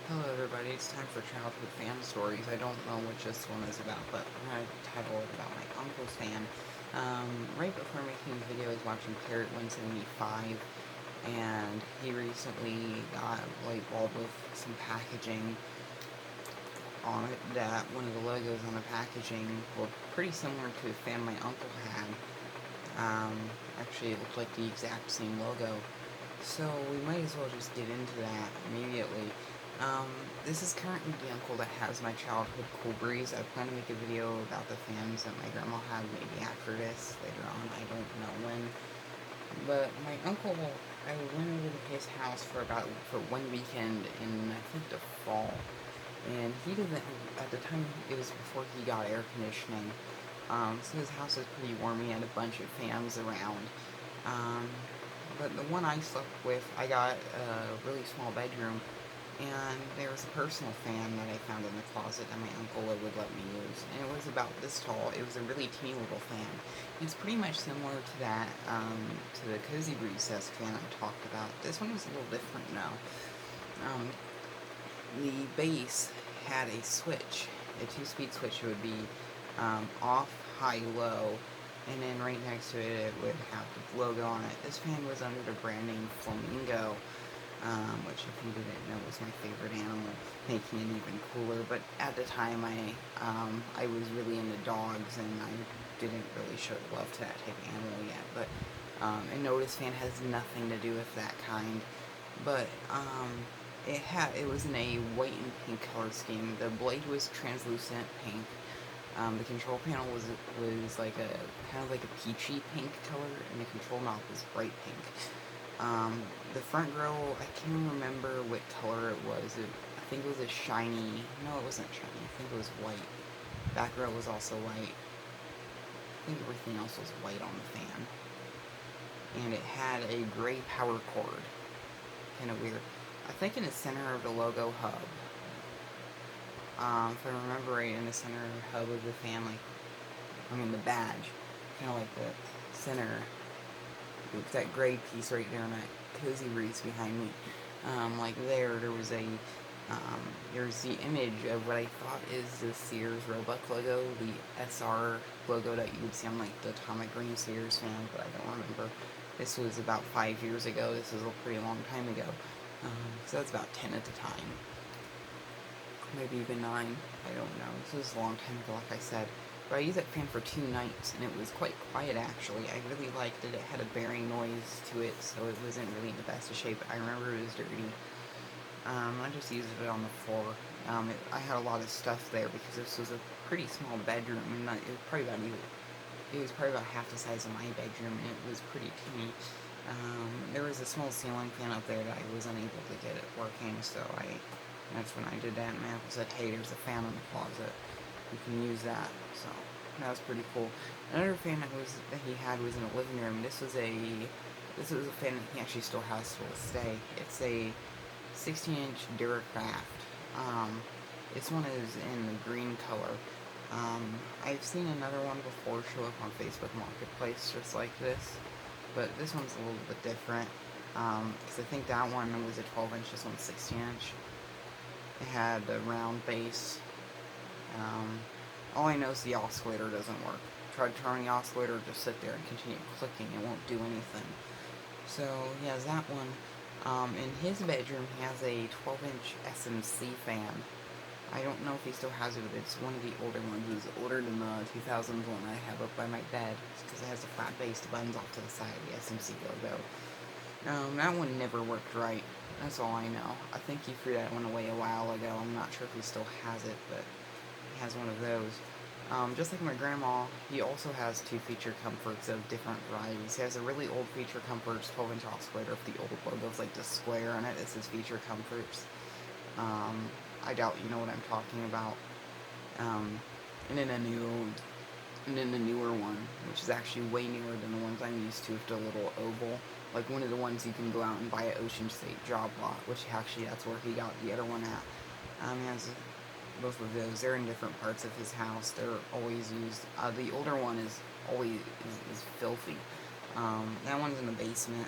Hello everybody, it's time for childhood fan stories. I don't know what this one is about, but I'm going to title it about my uncle's fan. Right before making the video, I was watching Parrot 175, and he recently got a light bulb with some packaging on it that one of the logos on the packaging looked pretty similar to a fan my uncle had. Actually, it looked like the exact same logo. So we might as well just get into that immediately. This is currently the uncle that has my childhood cool breeze. I plan to make a video about the fans that my grandma had maybe after this, later on, I don't know when. But my uncle, I went over to his house for one weekend in, I think, the fall. And he didn't, at the time, it was before he got air conditioning. So his house was pretty warm. He had a bunch of fans around. But the one I slept with, I got a really small bedroom, and there was a personal fan that I found in the closet that my uncle would let me use. And it was about this tall. It was a really teeny little fan. It's pretty much similar to that, to the Cozy Breeze desk fan I talked about. This one was a little different now. The base had a switch, a 2-speed switch. It would be off, high, low, and then right next to it, it would have the logo on it. This fan was under the brand name Flamingo, which, if you didn't know, was my favorite animal, making it even cooler. But at the time, I was really into dogs, and I didn't really show love to that type of animal yet. But and no, this fan has nothing to do with that kind. But it was in a white and pink color scheme. The blade was translucent pink. The control panel was like a kind of like a peachy pink color, and the control knob was bright pink. The front grill, I can't remember what color it was. I think it was a shiny. No, it wasn't shiny. I think it was white. Back grill was also white. I think everything else was white on the fan. And it had a gray power cord. Kind of weird. I think in the center of the logo hub, if I remember right, in the center hub of the fan, the badge, kind of like the center, that gray piece right there, and that Cozy Breeze behind me, there was there's the image of what I thought is the Sears Roebuck logo, the SR logo that you would see on the Atomic Green Sears fan, but I don't remember. This was about 5 years ago. This was a pretty long time ago. So that's about 10 at the time. Maybe even 9, I don't know. This was a long time ago, like I said. But I used that fan for 2 nights, and it was quite quiet, actually. I really liked it. It had a bearing noise to it, so it wasn't really in the best of shape. I remember it was dirty. I just used it on the floor. I had a lot of stuff there because this was a pretty small bedroom, and it was probably about half the size of my bedroom, and it was pretty teeny. There was a small ceiling fan up there that I was unable to get it working, so that's when I did that, and my uncle said, hey, there's a fan in the closet. You can use that, so that was pretty cool. Another fan that he had was in a living room. This was a fan that he actually still has to this day. It's a 16-inch Duracraft. This one is in the green color. I've seen another one before show up on Facebook Marketplace just like this, but this one's a little bit different, because I think that one was a 12-inch, this one's 16-inch. It had a round base. All I know is the oscillator doesn't work. Tried turning the oscillator, just sit there and continue clicking, it won't do anything. So he has that one. In his bedroom, he has a 12-inch SMC fan. I don't know if he still has it, but it's one of the older ones. He's older than the 2000s one I have up by my bed, because it has the flat base buttons off to the side of the SMC logo. That one never worked right. That's all I know. I think he threw that one away a while ago. I'm not sure if he still has it, but he has one of those. Just like my grandma, he also has 2 feature comforts of different varieties. He has a really old feature comforts 12-inch oscillator with the old logo's like the square on it. This is feature comforts. I doubt you know what I'm talking about. And then the newer one, which is actually way newer than the ones I'm used to, with the little oval. Like one of the ones you can go out and buy at Ocean State Job Lot, which actually that's where he got the other one at. He has both of those. They're in different parts of his house. They're always used. The older one is filthy. That one's in the basement.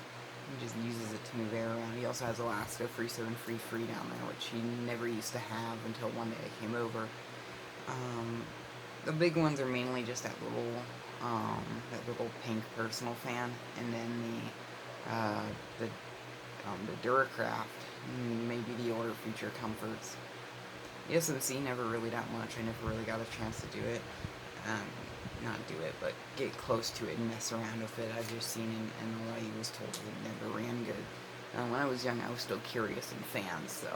He just uses it to move air around. He also has Alaska Freezer and Free down there, which he never used to have until one day I came over. The big ones are mainly just that little pink personal fan, and then the Duracraft, maybe the older Future Comforts. The SMC never really that much. I never really got a chance to do it. Not do it, but get close to it and mess around with it. I've just seen and what I was told it never ran good. When I was young, I was still curious in fans, so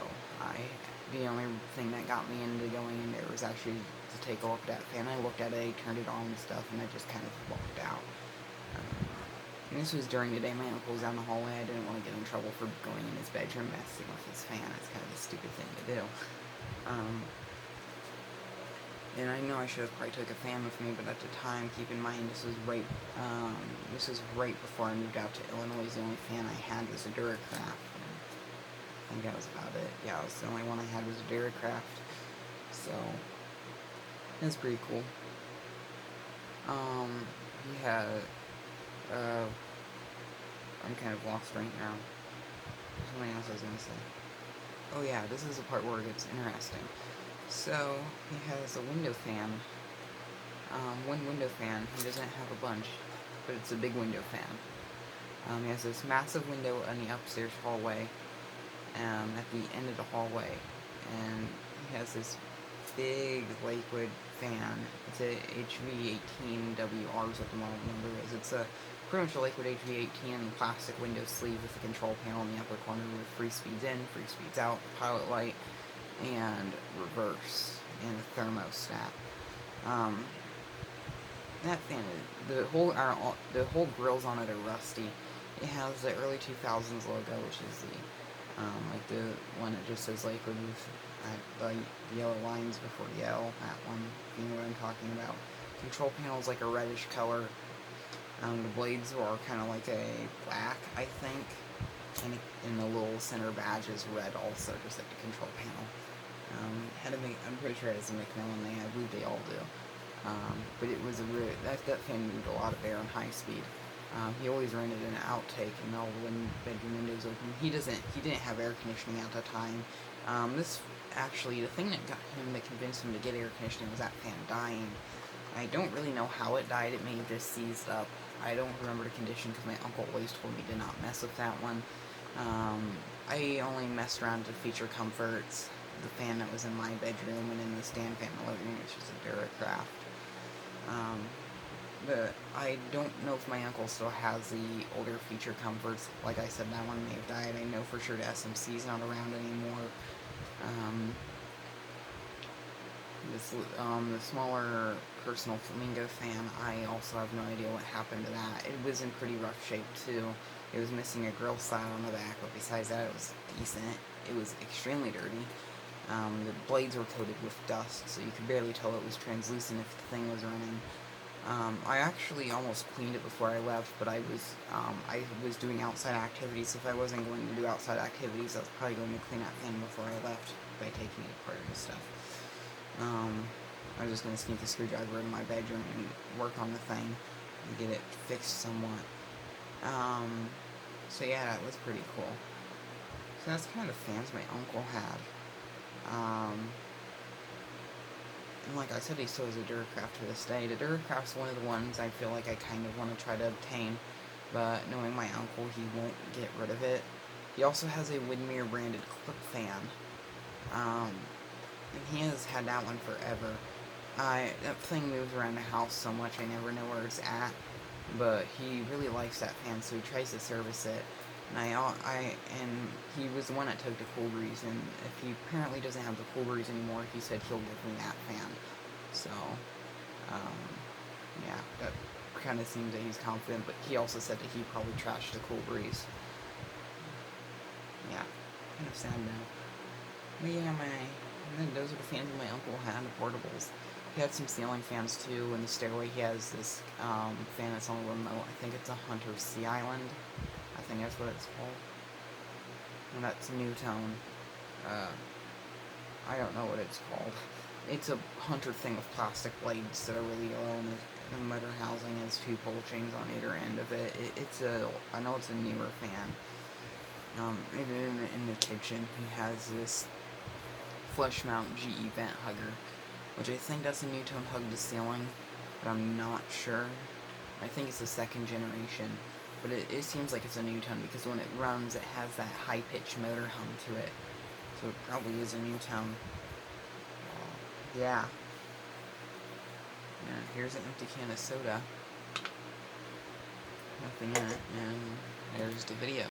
the only thing that got me into going in there was actually to take a look at that fan. I looked at it, I turned it on and stuff, and I just kind of walked out. And this was during the day. My uncle was down the hallway. I didn't want to get in trouble for going in his bedroom messing with his fan. It's kind of a stupid thing to do. And I know I should have probably took a fan with me, but at the time, keep in mind, this was right before I moved out to Illinois. The only fan I had was a Duracraft. I think that was about it. Yeah, it was the only one I had was a Duracraft. So, it was pretty cool. He had, I'm kind of lost right now. There's something else I was going to say. Oh yeah, this is the part where it gets interesting. So, he has a window fan. One window fan. He doesn't have a bunch, but it's a big window fan. He has this massive window in the upstairs hallway, at the end of the hallway, and he has this big Lakewood fan. It's a HV18WR is what the model number is. It's a pretty much a Lakewood HV18 plastic window sleeve with a control panel in the upper corner with free speeds in, free speeds out, pilot light, and reverse, and a thermostat. That fan, the whole grills on it are rusty. It has the early 2000s logo, which is like the one that just says Lakewood with the yellow lines before the L. That one, you know what I'm talking about. Control panel is like a reddish color. The blades are kind of like a black, I think. And the little center badge is red also, just like the control panel. I'm pretty sure it has a Macmillan name. I believe they all do. But it was that fan moved a lot of air on high speed. He always rented an outtake and all the bedroom windows open. He didn't have air conditioning at the time. The thing that convinced him to get air conditioning was that fan dying. I don't really know how it died. It may have just seized up. I don't remember the condition because my uncle always told me to not mess with that one. I only messed around with Feature Comforts, the fan that was in my bedroom, and in the stand fan in the living room, which is a Duracraft. But I don't know if my uncle still has the older Feature Comforts. Like I said, that one may have died. I know for sure the SMC's not around anymore. The smaller personal Flamingo fan, I also have no idea what happened to that. It was in pretty rough shape too. It was missing a grill slot on the back, but besides that, it was decent. It was extremely dirty. The blades were coated with dust, so you could barely tell it was translucent if the thing was running. I actually almost cleaned it before I left, but I was doing outside activities. If I wasn't going to do outside activities, I was probably going to clean that fan before I left by taking it apart and stuff. I was just going to sneak a screwdriver in my bedroom and work on the thing and get it fixed somewhat. So yeah, that was pretty cool. So that's kind of the fans my uncle had. And like I said, he still has a Duracraft to this day. The Duracraft's one of the ones I feel like I kind of want to try to obtain, but knowing my uncle, he won't get rid of it. He also has a Widmer branded clip fan. And he has had that one forever. That thing moves around the house so much I never know where it's at, but he really likes that fan, so he tries to service it. And he was the one that took the Cool Breeze, and if he apparently doesn't have the Cool Breeze anymore, he said he'll give me that fan. So, yeah, that kind of seems that he's confident, but he also said that he probably trashed the Cool Breeze. Yeah, kind of sad now. But yeah, those are the fans my uncle had, the portables. He had some ceiling fans too. In the stairway, he has this fan that's on a remote. I think it's a Hunter Sea Island. I think that's what it's called. And that's New Tone. I don't know what it's called. It's a Hunter thing with plastic blades that are really low, The motor housing has 2 pole chains on either end of it. I know it's a newer fan. Even in the kitchen, he has this flush mount GE vent hugger, which I think that's a new-tone hug to ceiling, but I'm not sure. I think it's the 2nd generation, but it seems like it's a new-tone because when it runs, it has that high-pitched motor hum to it, so it probably is a new-tone. Yeah. And here's an empty can of soda. Nothing in it, and there's the video.